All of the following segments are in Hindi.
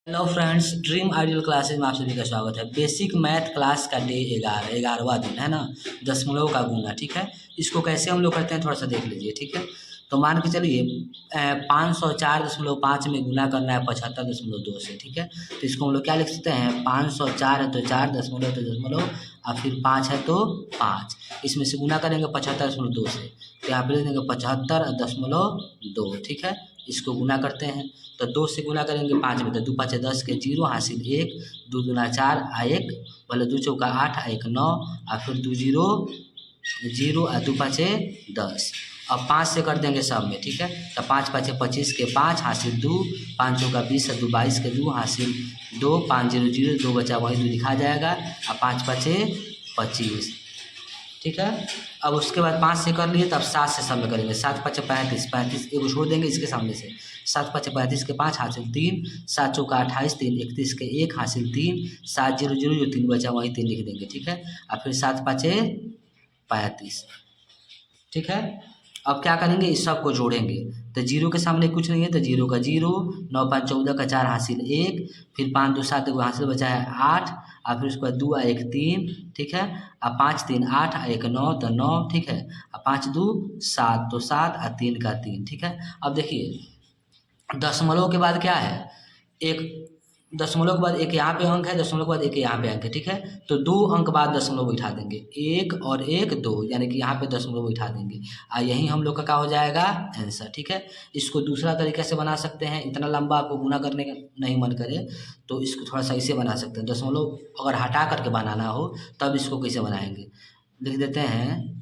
Hello friends, dream ideal classes में आप सभी का स्वागत है। बेसिक मैथ क्लास का डे 11वां दिन है ना, दशमलव का गुना। ठीक है, इसको कैसे हम लोग करते हैं थोड़ा सा देख लीजिए। ठीक है, तो मान के चलिए 504.5 में गुना करना है 75.2 से। ठीक है, तो इसको हम लोग क्या लिख सकते हैं, 504 है तो 4, दशमलव तो दशमलव, और फिर 5 है तो 5। इसमें से गुना करेंगे 75.2 से, तो यहाँ पे लिख देंगे 75.2। ठीक है, इसको गुना करते हैं तो 2 से गुना करेंगे 5 में, तो 2 5 10 के 0 हासिल 1, 2 दूना 4 आ 1, बोले 2 चौका 8 आ 1 9, और फिर 2 0 0 और 2 5 10। अब 5 से कर देंगे सब में। ठीक है, तो 5 5 25 के 5 हासिल 2, 5 चौका 20 है 2 22 के 2 हासिल 2, 5 0 0 2 बचा वही 2 लिखा जाएगा, और 5 5 25। ठीक है, अब उसके बाद 5 से कर लिए, तब 7 से सब में करेंगे। 7 5 35, 35 एगो छोड़ देंगे इसके सामने से। 7 5 35 के 5 हासिल 3, 7 चौका 28 3 31 के 1 हासिल 3, 7 0 0 जो 3 बचा वही 3 लिख देंगे। ठीक है, और फिर 7 5 35। ठीक है, अब क्या करेंगे, इस सब को जोड़ेंगे। तो 0 के सामने कुछ नहीं है, तो 0 का 0, 9 5 14 का 4 हासिल 1, फिर 5 2 7 को हासिल बचा है 8, और फिर उसके बाद 2 1 3। ठीक है, अब 5 3 8 1 9 तो 9। ठीक है, अब 5 2 7 तो 7 और 3 का 3। ठीक है, अब देखिए दशमलव के बाद क्या है, एक दशमलव के बाद एक यहाँ पे अंक है, दशमलव के बाद एक यहाँ पे अंक है। ठीक है, तो 2 अंक बाद दशमलव बैठा देंगे, 1 और 1 2, यानी कि यहाँ पे दशमलव बैठा देंगे, और यही हम लोग का क्या हो जाएगा, आंसर। ठीक है, इसको दूसरा तरीके से बना सकते हैं, इतना लंबा आपको गुना करने का नहीं मन करे तो इसको थोड़ा सा इसे बना सकते हैं। दशमलव अगर हटा करके बनाना हो तब इसको कैसे बनाएंगे, लिख देते हैं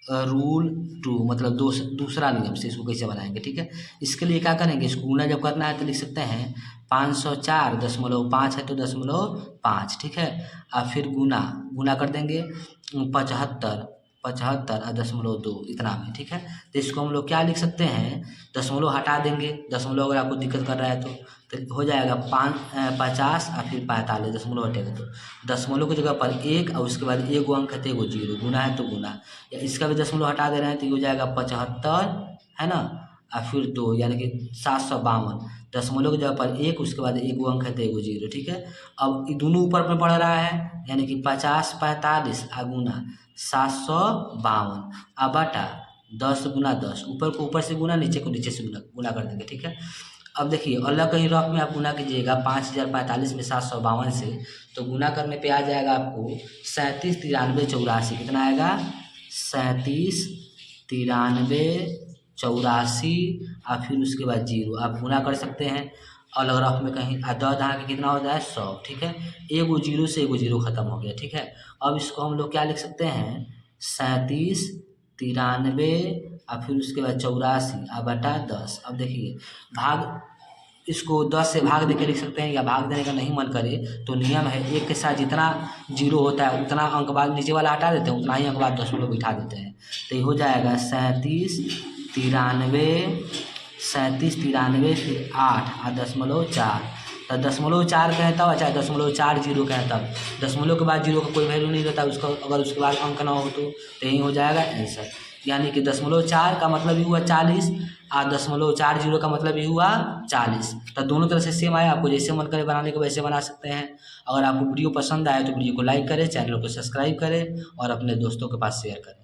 रूल 2, मतलब दूसरा नियम से इसको कैसे बनाएंगे। ठीक है, इसके लिए क्या करेंगे, इसको गुना जब करना है तो लिख सकते हैं 504.5 है तो 0.5। ठीक है, और फिर गुना कर देंगे 75.2 इतना में। ठीक है, तो इसको हम लोग क्या लिख सकते हैं, दशमलव हटा देंगे। दशमलव अगर आपको दिक्कत कर रहा है तो हो जाएगा 50 और फिर 45, दशमलव हटेगा तो दशमलव की जगह पर 1 और उसके बाद एक अंक है तो एगो 0, गुना है तो गुना, या इसका भी दशमलव हटा दे रहे हैं तो ये हो जाएगा 75 है ना, और फिर 2 यानी कि 752। दशमलव की जगह पर 1 उसके बाद एक अंक है तो एगो 0। ठीक है, अब ये दोनों ऊपर में बढ़ रहा है, यानी कि 50 45 और गुना 752 और बटा 10 गुना 10, ऊपर को ऊपर से गुना, नीचे को नीचे से गुना कर देंगे। ठीक है, अब देखिए अलग कहीं रफ में आप गुना कीजिएगा 5045 में 752 से, तो गुना करने पे आ जाएगा आपको 37 93 84। कितना आएगा, 37 93 84, और फिर उसके बाद 0 आप गुना कर सकते हैं। अलग रफ में कहीं 10 दहा के कितना हो जाए 100। ठीक है, एगो 0 से एगो 0 खत्म हो गया। ठीक है, अब इसको हम लोग क्या लिख सकते हैं, 37 93 और फिर उसके बाद 84 और बटा 10। अब देखिए भाग, इसको 10 से भाग देके लिख सकते हैं, या भाग देने का नहीं मन करे तो नियम है 1 के साथ जितना 0 होता है उतना अंक बाद नीचे वाला हटा देते हैं, उतना ही अंक बाद दशमलव बिठा देते हैं। तो ये हो जाएगा 37 93 फिर 8 और दशमलव 4। तो दशमलव 4 कहें तब, चाहे दशमलव 4 0 कहें तब, दशमलव के बाद 0 का कोई वैल्यू नहीं रहता उसका, अगर उसके बाद अंक ना हो तो यही हो जाएगा आंसर। यानी कि दशमलव 4 का मतलब ही हुआ 40, और दशमलव 40 का मतलब ही हुआ 40। तो दोनों तरह से सेम आया, आपको जैसे मन करे बनाने को वैसे बना सकते हैं। अगर आपको वीडियो पसंद आए तो वीडियो को लाइक करें, चैनल को सब्सक्राइब करें और अपने दोस्तों के पास शेयर करें।